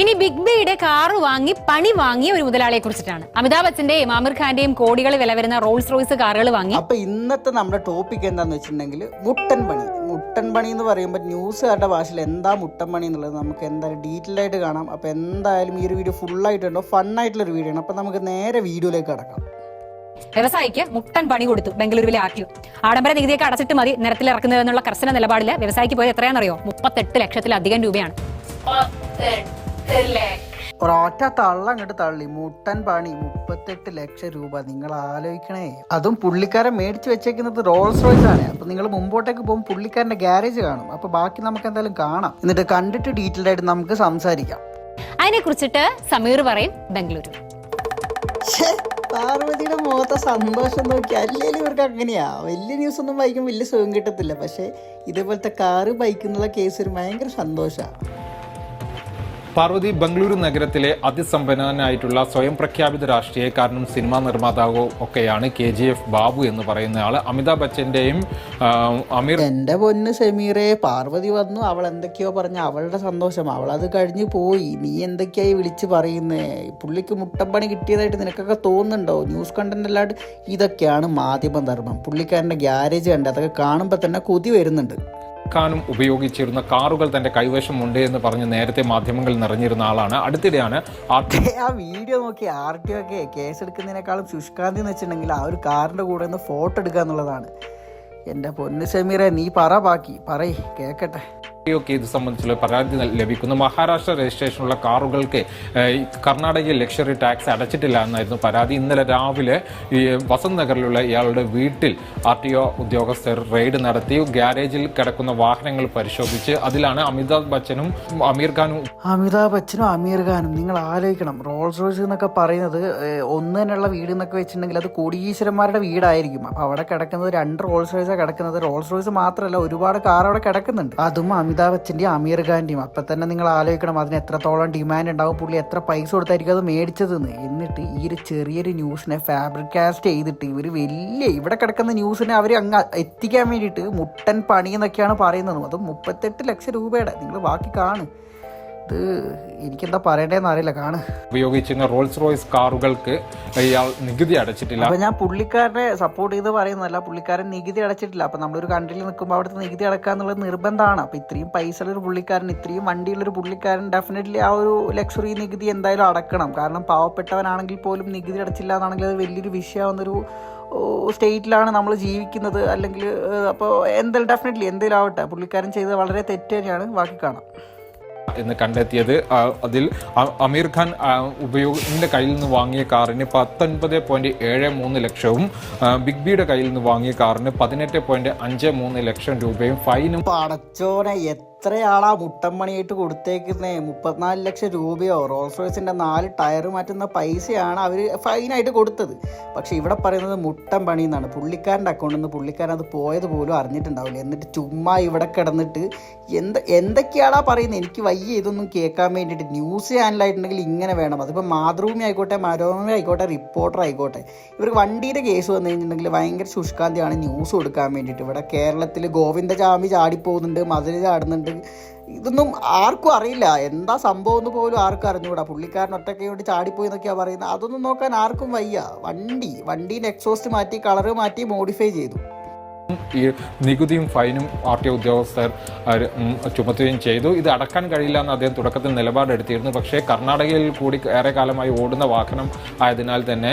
ഇനി ബിഗ് ബിയുടെ കാറ് വാങ്ങി പണി വാങ്ങിയ ഒരു മുതലാളിയെ കുറിച്ചിട്ടാണ്. അമിതാഭ് ബച്ചന്റെയും ആമിർ ഖാന്റെയും കോടികൾ വില വരുന്ന റോൾസ് റോയ്സ് കാറുകൾ വാങ്ങി. അപ്പൊ ഇന്നത്തെ നമ്മുടെ ടോപ്പിക് എന്താന്ന് വെച്ചിട്ടുണ്ടെങ്കിൽ മുട്ടൻ പണി എന്ന് പറയുമ്പോൾ ന്യൂസുകാരുടെ ഭാഷയിൽ എന്താ മുട്ടൻ പണി എന്നുള്ളത് നമുക്ക് എന്തായാലും ഡീറ്റെയിൽ ആയിട്ട് കാണാം. അപ്പൊ എന്തായാലും ഈ ഒരു വീഡിയോ ഫുൾ ആയിട്ടുണ്ടോ, ഫണ്ണായിട്ടുള്ള ഒരു വീഡിയോ ആണ്. അപ്പൊ നമുക്ക് നേരെ വീഡിയോയിലേക്ക് കടക്കാം. വ്യവസായിക്ക് മുട്ടൻ പണി കൊടുത്തു ബംഗളൂരുവിലെ ആർടിഒ. ആഡംബര നികുതിയൊക്കെ അടച്ചിട്ട് മതി നിരത്തിലിറക്കുന്നതെന്നുള്ള കർശന നിലപാടില് വ്യവസായിക്ക് പോയത് എത്രയാണെന്നറിയോ? 38 ലക്ഷത്തിലധികം രൂപയാണ്. ഒരൊറ്റ തള്ള അങ്ങോട്ട് തള്ളി. മുട്ടൻ പണി 38 ലക്ഷം രൂപ. നിങ്ങൾ ആലോചിക്കണേ. അതും പുള്ളിക്കാരൻ മേടിച്ച് വെച്ചേക്കുന്നത് റോൾസ് റോയ്സ് ആണ്. അപ്പൊ നിങ്ങൾ മുമ്പോട്ടേക്ക് പോകുമ്പോൾ പുള്ളിക്കാരന്റെ ഗ്യാരേജ് കാണും. അപ്പൊ ബാക്കി നമുക്ക് എന്തായാലും കാണാം, എന്നിട്ട് കണ്ടിട്ട് ഡീറ്റെയിൽ ആയിട്ട് നമുക്ക് സംസാരിക്കാം. അതിനെ കുറിച്ചിട്ട് സമീർ പറയും ബംഗളൂരു. പാർവതിയുടെ മുഖത്തെ സന്തോഷം നോക്കി. അല്ലെങ്കിൽ ഇവർക്ക് അങ്ങനെയാ, വലിയ ന്യൂസ് ഒന്നും വായിക്കുമ്പോൾ വലിയ സുഖം കിട്ടത്തില്ല. പക്ഷെ ഇതേപോലത്തെ കാറ് ബൈക്കുന്നുള്ള കേസ് ഒരു ഭയങ്കര സന്തോഷമാണ്. പാർവതി ബംഗളൂരു നഗരത്തിലെ അതിസമ്പന്നനായിട്ടുള്ള സ്വയം പ്രഖ്യാപിത രാഷ്ട്രീയക്കാരനും സിനിമാ നിർമ്മാതാവും ഒക്കെയാണ് KGF ബാബു എന്ന് പറയുന്ന ആള്. അമിതാഭ് ബച്ചന്റെയും അമീർ. എന്റെ പൊന്ന് സമീറെ, പാർവതി വന്നു, അവൾ എന്തൊക്കെയോ പറഞ്ഞ അവളുടെ സന്തോഷം, അവളത് കഴിഞ്ഞു പോയി. നീ എന്തൊക്കെയായി വിളിച്ച് പറയുന്നേ? പുള്ളിക്ക് മുട്ടപ്പണി കിട്ടിയതായിട്ട് നിനക്കൊക്കെ തോന്നുന്നുണ്ടോ? ന്യൂസ് കണ്ടന്റ് അല്ലാണ്ട് ഇതൊക്കെയാണ് മാധ്യമ ധർമ്മം. പുള്ളിക്കാരന്റെ ഗ്യാരേജ് കണ്ട് അതൊക്കെ കാണുമ്പോൾ തന്നെ കൊതി വരുന്നുണ്ട്. ഖാനും ഉപയോഗിച്ചിരുന്ന കാറുകൾ തന്റെ കൈവശമുണ്ട് എന്ന് പറഞ്ഞ് നേരത്തെ മാധ്യമങ്ങൾ നിറഞ്ഞിരുന്ന ആളാണ്. അടുത്തിടെയാണ് ആ വീഡിയോ നോക്കി RTO ഒക്കെ കേസെടുക്കുന്നതിനേക്കാളും ശുഷ്കാന്തി എന്ന് വെച്ചിട്ടുണ്ടെങ്കിൽ ആ ഒരു കാറിന്റെ കൂടെ നിന്ന് ഫോട്ടോ എടുക്കുക എന്നുള്ളതാണ്. എന്റെ പൊന്ന് സമീറെ, നീ ബാക്കി പറയ് കേക്കട്ടെ. ഇത് സംബന്ധിച്ചുള്ള പരാതി ലഭിക്കുന്നു. മഹാരാഷ്ട്ര രജിസ്ട്രേഷനുള്ള കാറുകൾക്ക് കർണാടകയിൽ ലക്ഷറി ടാക്സ് അടച്ചിട്ടില്ല എന്നായിരുന്നു പരാതി. ഇന്നലെ രാവിലെ ഈ വസന്ത് നഗറിലുള്ള ഇയാളുടെ വീട്ടിൽ RTO ഉദ്യോഗസ്ഥർ റെയ്ഡ് നടത്തി ഗ്യാരേജിൽ കിടക്കുന്ന വാഹനങ്ങൾ പരിശോധിച്ച് അതിലാണ് അമിതാഭ് ബച്ചനും അമീർ ഖാനും. നിങ്ങൾ ആലോചിക്കണം, റോൾസ് റോയ്സ് എന്നൊക്കെ പറയുന്നത് ഒന്ന് തന്നെയുള്ള വീട് എന്നൊക്കെ വെച്ചിട്ടുണ്ടെങ്കിൽ അത് കോടീശ്വരന്മാരുടെ വീടായിരിക്കും. അപ്പൊ അവിടെ കിടക്കുന്നത് 2 റോൾസ് റോയ്സാണ് കിടക്കുന്നത്. റോൾസ് റോയ്സ് മാത്രമല്ല, ഒരുപാട് കാർ അവിടെ കിടക്കുന്നുണ്ട്. അതും അമിതാഭ് ബച്ചന്റെയും അമീർ ഖാന്റെയും. അപ്പൊ തന്നെ നിങ്ങൾ ആലോചിക്കണം അതിന് എത്രത്തോളം ഡിമാൻഡ് ഉണ്ടാവും, പുള്ളി എത്ര പൈസ കൊടുത്തായിരിക്കും അത് മേടിച്ചതെന്ന്. എന്നിട്ട് ഈ ഒരു ചെറിയൊരു ന്യൂസിനെ ഫാബ്രിക്കാസ്റ്റ് ചെയ്തിട്ട് ഇവര് വലിയ ഇവിടെ കിടക്കുന്ന ന്യൂസിനെ അവർ അങ്ങ് എത്തിക്കാൻ വേണ്ടിയിട്ട് മുട്ടൻ പണി എന്നൊക്കെയാണ് പറയുന്നത്. അതും 38 ലക്ഷം രൂപയുടെ. നിങ്ങൾ ബാക്കി കാണും. ഇത് എനിക്കെന്താ പറയണ്ടേന്ന് അറിയില്ല, കാണ്. ഉപയോഗിച്ചിരുന്ന റോൾസ് റോയ്സ് കാറുകൾക്ക് ഇയാൾ നികുതി അടച്ചിട്ടില്ല. അപ്പൊ ഞാൻ പുള്ളിക്കാരനെ സപ്പോർട്ട് ചെയ്ത് പറയുന്നതല്ല, പുള്ളിക്കാരൻ നികുതി അടച്ചിട്ടില്ല. അപ്പൊ നമ്മളൊരു കൺട്രിയിൽ നിൽക്കുമ്പോൾ അവിടുത്തെ നികുതി അടക്കുക എന്നുള്ളത് നിർബന്ധമാണ്. അപ്പൊ ഇത്രയും പൈസ ഉള്ളൊരു പുള്ളിക്കാരൻ, ഇത്രയും വണ്ടിയുള്ളൊരു പുള്ളിക്കാരൻ ഡെഫിനറ്റ്ലി ആ ഒരു ലക്ഷറി നികുതി എന്തായാലും അടക്കണം. കാരണം പാവപ്പെട്ടവനാണെങ്കിൽ പോലും നികുതി അടച്ചില്ല എന്നാണെങ്കിൽ അത് വലിയൊരു വിഷയമാവുന്നൊരു സ്റ്റേറ്റിലാണ് നമ്മൾ ജീവിക്കുന്നത്. അല്ലെങ്കിൽ അപ്പോൾ എന്തായാലും ഡെഫിനറ്റ്ലി എന്തെങ്കിലും ആവട്ടെ, പുള്ളിക്കാരൻ ചെയ്തത് വളരെ തെറ്റ് തന്നെയാണ്. ബാക്കി കാണാം എന്ന് കണ്ടെത്തിയത്. അതിൽ അമീർ ഖാൻ എന്റെ കയ്യിൽ നിന്ന് വാങ്ങിയ കാറിന് 19.73 ലക്ഷവും ബിഗ് ബിയുടെ കയ്യിൽ നിന്ന് വാങ്ങിയ കാറിന് 18.53 ലക്ഷം രൂപയും ഫൈനും. പടച്ചോനെ, എത്രയാളാ മുട്ടൻപണിയായിട്ട് കൊടുത്തേക്കുന്നേ? 34 ലക്ഷം രൂപയോ റോൾസ് റോയ്സിന്റെ 4 ടയർ മാറ്റുന്ന പൈസയാണ് അവർ ഫൈനായിട്ട് കൊടുത്തത്. പക്ഷെ ഇവിടെ പറയുന്നത് മുട്ടൻ പണി എന്നാണ്. പുള്ളിക്കാരൻ്റെ അക്കൗണ്ടിൽ നിന്ന് പുള്ളിക്കാരൻ അത് പോയത് പോലും അറിഞ്ഞിട്ടുണ്ടാവില്ല. എന്നിട്ട് ചുമ്മാ ഇവിടെ കിടന്നിട്ട് എന്തൊക്കെയാണാ പറയുന്നത്? എനിക്ക് വയ്യ ഇതൊന്നും കേൾക്കാൻ വേണ്ടിയിട്ട്. ന്യൂസ് ചാനലായിട്ടുണ്ടെങ്കിൽ ഇങ്ങനെ വേണം. അതിപ്പോൾ മാതൃഭൂമി ആയിക്കോട്ടെ, മനോരമ ആയിക്കോട്ടെ, റിപ്പോർട്ടർ ആയിക്കോട്ടെ, ഇവർക്ക് വണ്ടിയുടെ കേസ് വന്നു കഴിഞ്ഞിട്ടുണ്ടെങ്കിൽ ഭയങ്കര ശുഷ്കാന്തിയാണ് ന്യൂസ് കൊടുക്കാൻ വേണ്ടിയിട്ട്. ഇവിടെ കേരളത്തിൽ ഗോവിന്ദചാമി ചാടിപ്പോകുന്നുണ്ട്, മധുര ചാടുന്നുണ്ട്. ഇതൊന്നും ആർക്കും അറിയില്ല, എന്താ സംഭവം എന്ന് പോലും ആർക്കും അറിഞ്ഞുകൂടാ. പുള്ളിക്കാരൻ ഒറ്റയ്ക്ക് വേണ്ടി ചാടിപ്പോയി എന്നൊക്കെയാണ് പറയുന്നത്. അതൊന്നും നോക്കാൻ ആർക്കും വയ്യ. വണ്ടീൻ്റെ എക്സോസ്റ്റ് മാറ്റി, കളറ് മാറ്റി, മോഡിഫൈ ചെയ്തു. ഈ നികുതിയും ഫൈനും RTO ഉദ്യോഗസ്ഥർ ചുമത്തുകയും ചെയ്തു. ഇത് അടക്കാൻ കഴിയില്ല എന്ന് അദ്ദേഹം തുടക്കത്തിൽ നിലപാടെടുത്തിരുന്നു. പക്ഷേ കർണാടകയിൽ കൂടി ഏറെ കാലമായി ഓടുന്ന വാഹനം ആയതിനാൽ തന്നെ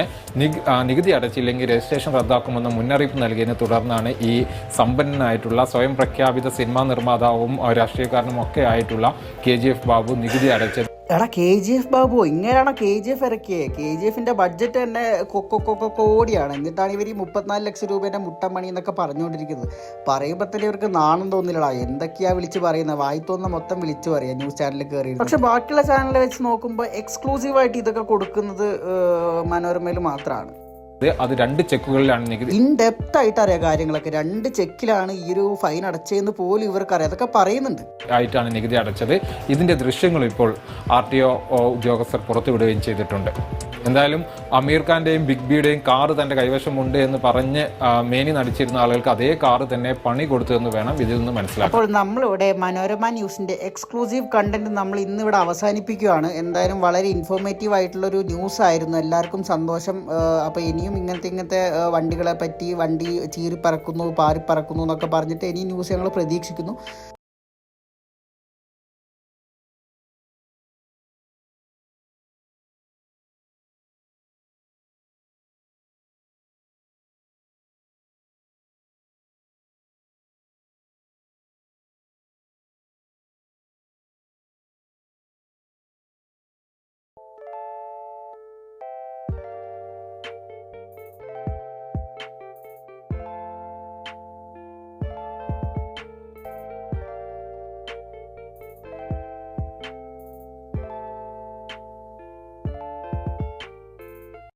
നികുതി അടച്ചില്ലെങ്കിൽ രജിസ്ട്രേഷൻ റദ്ദാക്കുമെന്ന് മുന്നറിയിപ്പ് നൽകിയതിനെ തുടർന്നാണ് ഈ സമ്പന്നനായിട്ടുള്ള സ്വയം പ്രഖ്യാപിത സിനിമാ നിർമ്മാതാവും രാഷ്ട്രീയക്കാരനും ഒക്കെ ആയിട്ടുള്ള KGF ബാബു നികുതി അടച്ചത്. എടാ, KGF ബാബു ഇങ്ങനെയാണോ KGF ഇറക്കിയത്? KGFന്റെ ബഡ്ജറ്റ് തന്നെ കോടിയാണ്. എന്നിട്ടാണ് ഇവർ ഈ 34 ലക്ഷം രൂപേൻ്റെ മുട്ടൻപണി എന്നൊക്കെ പറഞ്ഞുകൊണ്ടിരിക്കുന്നത്. പറയുമ്പോൾ തന്നെ ഇവർക്ക് നാണം തോന്നില്ലടാ. എന്തൊക്കെയാ വിളിച്ച് പറയുന്നത്? വായി തോന്നുന്ന മൊത്തം വിളിച്ച് പറയാം ന്യൂസ് ചാനലിൽ കയറി. പക്ഷെ ബാക്കിയുള്ള ചാനലിൽ വെച്ച് നോക്കുമ്പോൾ എക്സ്ക്ലൂസീവായിട്ട് ഇതൊക്കെ കൊടുക്കുന്നത് മനോരമയിൽ മാത്രമാണ്. അത് 2 ചെക്കുകളിലാണ് നികുതി ഇൻ ഡെപ്ത് ആയിട്ട് അറിയാം കാര്യങ്ങളൊക്കെ. 2 ചെക്കിലാണ് ഈ ഒരു ഫൈൻ അടച്ചതെന്ന് പോലും ഇവർക്കറിയാം. അതൊക്കെ പറയുന്നുണ്ട്. ആയിട്ടാണ് നികുതി അടച്ചത്. ഇതിന്റെ ദൃശ്യങ്ങൾ ഇപ്പോൾ RTO ഉദ്യോഗസ്ഥർ പുറത്തുവിടുകയും ചെയ്തിട്ടുണ്ട്. എന്തായാലും അമീർ ഖാന്റെയും ബിഗ് ബിയുടെയും കാറ് തന്റെ കൈവശമുണ്ട് എന്ന് പറഞ്ഞ് മേനി നടിച്ചിരുന്ന ആളുകൾക്ക് അതേ കാറ് തന്നെ പണി കൊടുത്തു എന്ന് വേണം ഇതിൽ നിന്ന് മനസ്സിലാക്കാം. അപ്പോൾ നമ്മളിവിടെ മനോരമ ന്യൂസിന്റെ എക്സ്ക്ലൂസീവ് കണ്ടന്റ് നമ്മൾ ഇന്നിവിടെ അവസാനിപ്പിക്കുകയാണ്. എന്തായാലും വളരെ ഇൻഫോർമേറ്റീവ് ആയിട്ടുള്ളൊരു ന്യൂസ് ആയിരുന്നു. എല്ലാവർക്കും സന്തോഷം. അപ്പോൾ ഇനിയും ഇങ്ങനത്തെ വണ്ടികളെ പറ്റി, വണ്ടി ചീറിപ്പറക്കുന്നു, പാറിപ്പറക്കുന്നു എന്നൊക്കെ പറഞ്ഞിട്ട് ഇനി ന്യൂസ് ഞങ്ങൾ പ്രതീക്ഷിക്കുന്നു.